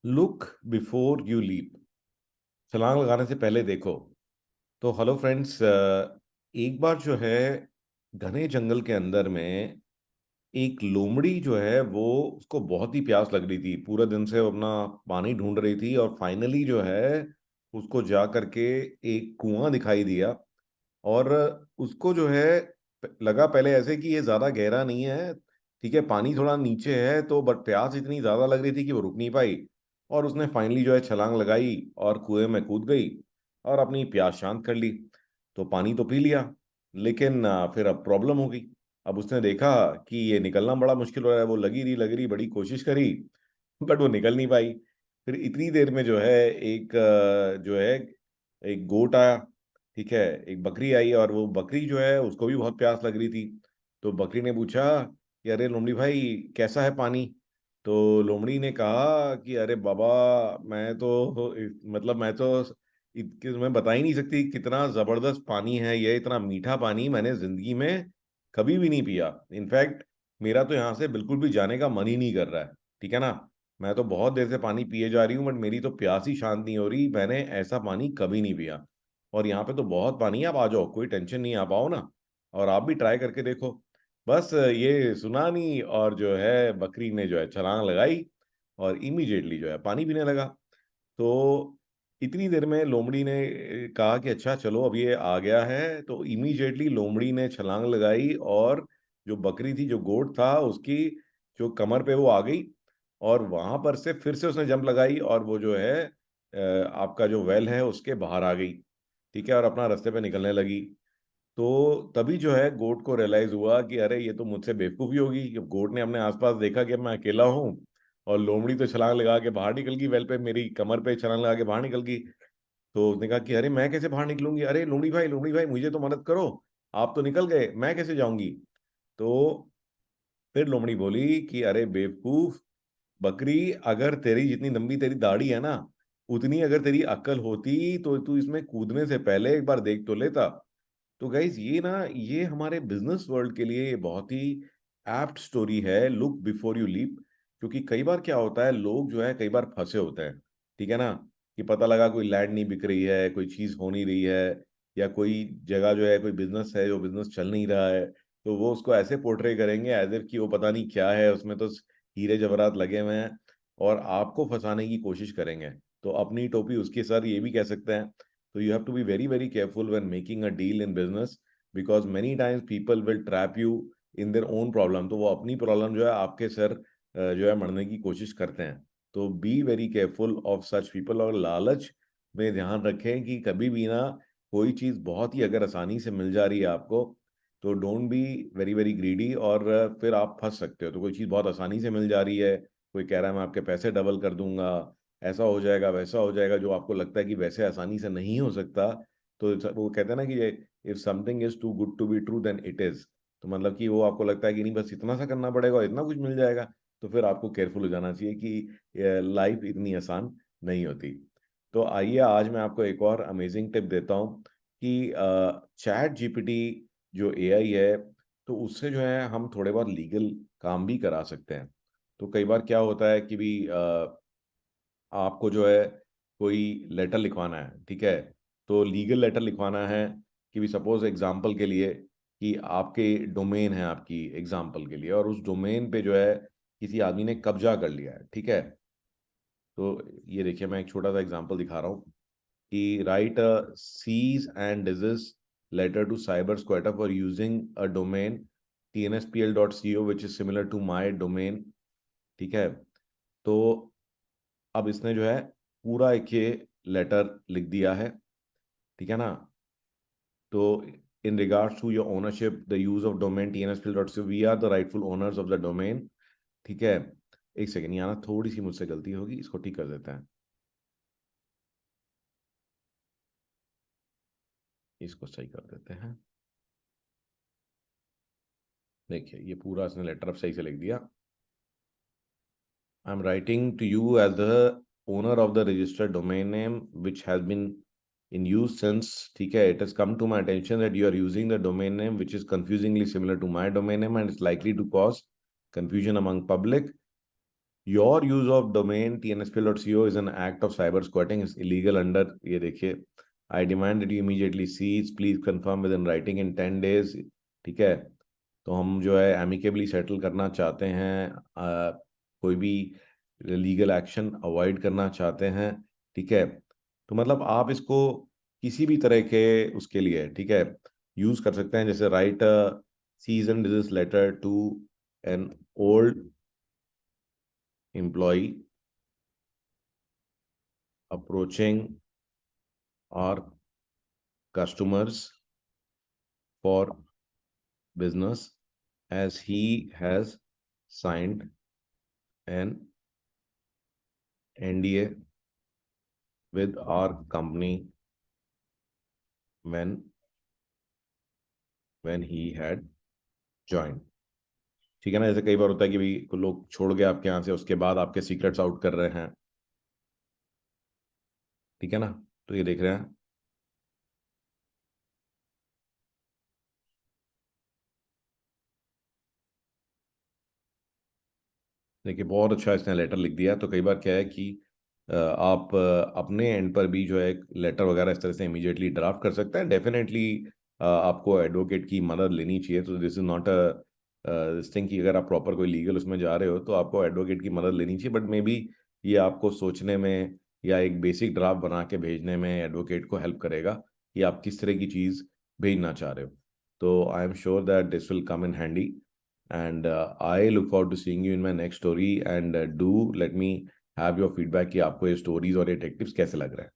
Look before you leap. छलांग लगाने से पहले देखो। तो हेलो फ्रेंड्स, एक बार जो है घने जंगल के अंदर में एक लोमड़ी जो है वो उसको बहुत ही प्यास लग रही थी। पूरे दिन से वो अपना पानी ढूंढ रही थी और फाइनली जो है उसको जा करके एक कुआं दिखाई दिया। और उसको जो है लगा पहले ऐसे कि ये ज्यादा गहरा नहीं है, ठीक है, पानी थोड़ा नीचे है, तो बट प्यास इतनी ज्यादा लग रही थी कि वो रुक नहीं पाई। और उसने फाइनली जो है छलांग लगाई और कुएं में कूद गई और अपनी प्यास शांत कर ली। तो पानी तो पी लिया, लेकिन फिर अब प्रॉब्लम हो गई। अब उसने देखा कि ये निकलना बड़ा मुश्किल हो रहा है। वो लगी रही बड़ी कोशिश करी, बट वो निकल नहीं पाई। फिर इतनी देर में जो है एक जो है एक गोट आया, ठीक है, एक बकरी आई। और वो बकरी जो है उसको भी बहुत प्यास लग रही थी। तो बकरी ने पूछा कि अरे लोमड़ी भाई, कैसा है पानी? तो लोमड़ी ने कहा कि अरे बाबा, मैं तो मैं तो मैं बता ही नहीं सकती कितना जबरदस्त पानी है ये। इतना मीठा पानी मैंने जिंदगी में कभी भी नहीं पिया। इनफैक्ट मेरा तो यहाँ से बिल्कुल भी जाने का मन ही नहीं कर रहा है, ठीक है ना। मैं तो बहुत देर से पानी पिए जा रही हूँ, बट मेरी तो प्यास ही शांत नहीं हो रही। मैंने ऐसा पानी कभी नहीं पिया। और यहाँ पे तो बहुत पानी है, आप आ जाओ, कोई टेंशन नहीं, आप आओ ना। और आप भी ट्राई करके देखो। बस ये सुना नहीं, और जो है बकरी ने जो है छलांग लगाई और इमीडिएटली जो है पानी पीने लगा। तो इतनी देर में लोमड़ी ने कहा कि अच्छा चलो अब ये आ गया है। तो इमीडिएटली लोमड़ी ने छलांग लगाई और जो बकरी थी, जो गोट था, उसकी जो कमर पे वो आ गई। और वहां पर से फिर से उसने जंप लगाई और वो जो है आपका जो वेल है उसके बाहर आ गई, ठीक है, और अपना रास्ते पे निकलने लगी। तो तभी जो है गोट को रियलाइज हुआ कि अरे ये तो मुझसे बेवकूफ़ी होगी। कि गोट ने अपने आसपास देखा कि मैं अकेला हूँ और लोमड़ी तो छलांग लगा के बाहर निकल गई, वेल पे मेरी कमर पे छलांग लगा के बाहर निकल गई। तो उसने कहा कि अरे मैं कैसे बाहर निकलूंगी? अरे लोमड़ी भाई मुझे तो मदद करो, आप तो निकल गए, मैं कैसे जाऊंगी? तो फिर लोमड़ी बोली कि अरे बेवकूफ बकरी, अगर तेरी जितनी लंबी तेरी दाढ़ी है ना, उतनी अगर तेरी अक्ल होती तो तू इसमें कूदने से पहले एक बार देख तो लेता। तो गाइज ये ना, ये हमारे बिजनेस वर्ल्ड के लिए ये बहुत ही एप्ट स्टोरी है, लुक बिफोर यू लीप। क्योंकि कई बार क्या होता है, लोग जो है कई बार फंसे होते हैं, ठीक है ना। कि पता लगा कोई लैंड नहीं बिक रही है, कोई चीज हो नहीं रही है, या कोई जगह जो है कोई बिजनेस है जो बिजनेस चल नहीं रहा है। तो वो उसको ऐसे पोर्ट्रे करेंगे एज इफ कि वो पता नहीं क्या है, उसमें तो हीरे जवाहरात लगे हुए हैं, और आपको फंसाने की कोशिश करेंगे। तो अपनी टोपी उसके सर, ये भी कह सकते हैं। So you have to be very, very careful when making a deal in business, because many times people will trap you in their own problem. तो वो अपनी प्रॉब्लम जो है आपके सर जो है मरने की कोशिश करते हैं। तो be very careful of such people. और लालच में ध्यान रखें कि कभी भी ना, कोई चीज़ बहुत ही अगर आसानी से मिल जा रही है आपको, तो don't be very very greedy, और फिर आप फंस सकते हो। तो कोई चीज़ बहुत आसानी से मिल जा रही है, कोई कह रहा है मैं आपके पैसे डबल कर दूंगा, ऐसा हो जाएगा वैसा हो जाएगा, जो आपको लगता है कि वैसे आसानी से नहीं हो सकता। तो वो कहते हैं ना कि if something is too good to be true then it is. तो मतलब कि वो आपको लगता है कि नहीं बस इतना सा करना पड़ेगा और इतना कुछ मिल जाएगा, तो फिर आपको केयरफुल हो जाना चाहिए कि लाइफ इतनी आसान नहीं होती। तो आइए आज मैं आपको एक और अमेजिंग टिप देता हूँ कि चैट जीपीटी जो एआई है, तो उससे जो है हम थोड़े बहुत लीगल काम भी करा सकते हैं। तो कई बार क्या होता है कि भी आपको जो है कोई लेटर लिखवाना है, ठीक है, तो लीगल लेटर लिखवाना है कि भी सपोज एग्जांपल के लिए कि आपके डोमेन है, आपकी एग्जांपल के लिए, और उस डोमेन पे जो है किसी आदमी ने कब्जा कर लिया है, ठीक है। तो ये देखिए मैं एक छोटा सा एग्जांपल दिखा रहा हूँ कि write a cease and desist letter to cyber squatter for using a domain tnspl.co which is similar to my domain, ठीक है। तो अब इसने जो है पूरा एक ये लेटर लिख दिया है, ठीक है ना। तो in regards to your ownership the use of domain tnspl.co, we are the rightful owners of the domain, ठीक है। एक सेकंड, यहाँ ना थोड़ी सी मुझसे गलती होगी, इसको ठीक कर देते हैं, इसको सही कर देते हैं। देखिए ये पूरा इसने लेटर अब सही से लिख दिया। I am writing to you as the owner of the registered domain name which has been in use since, ठीक है, it has come to my attention that you are using the domain name which is confusingly similar to my domain name and it's likely to cause confusion among public. Your use of domain tnspl.co is an act of cyber squatting, is illegal under, ये देखिए, I demand that you immediately cease, please confirm within writing in 10 days। ठीक है, तो हम जो है amicably settle करना चाहते हैं, कोई भी लीगल एक्शन अवॉइड करना चाहते हैं। ठीक है, तो मतलब आप इसको किसी भी तरह के उसके लिए, ठीक है, यूज कर सकते हैं, जैसे write cease and desist letter to an old employ approaching our customers for business as he has signed an NDA with our company when he had joined। ठीक है ना, जैसे कई बार होता है कि भाई कोई लोग छोड़ गए आपके यहाँ से, उसके बाद आपके सीक्रेट्स आउट कर रहे हैं। ठीक है ना, तो ये देख रहे हैं। देखिए बहुत अच्छा इसने लेटर लिख दिया। तो कई बार क्या है कि आप अपने एंड पर भी जो है लेटर वगैरह इस तरह से इमीडिएटली ड्राफ्ट कर सकते हैं। डेफिनेटली आपको एडवोकेट की मदद लेनी चाहिए। तो this is not a this thing कि अगर आप प्रॉपर कोई लीगल उसमें जा रहे हो तो आपको एडवोकेट की मदद लेनी चाहिए। बट मे बी ये आपको सोचने में या एक बेसिक ड्राफ्ट बना के भेजने में एडवोकेट को हेल्प करेगा कि आप किस तरह की चीज़ भेजना चाह रहे हो। तो I am sure that this will come in handy. And I look forward to seeing you in my next story, and do let me have your feedback कि आपको ये stories और ये tech tips कैसे लग रहे हैं।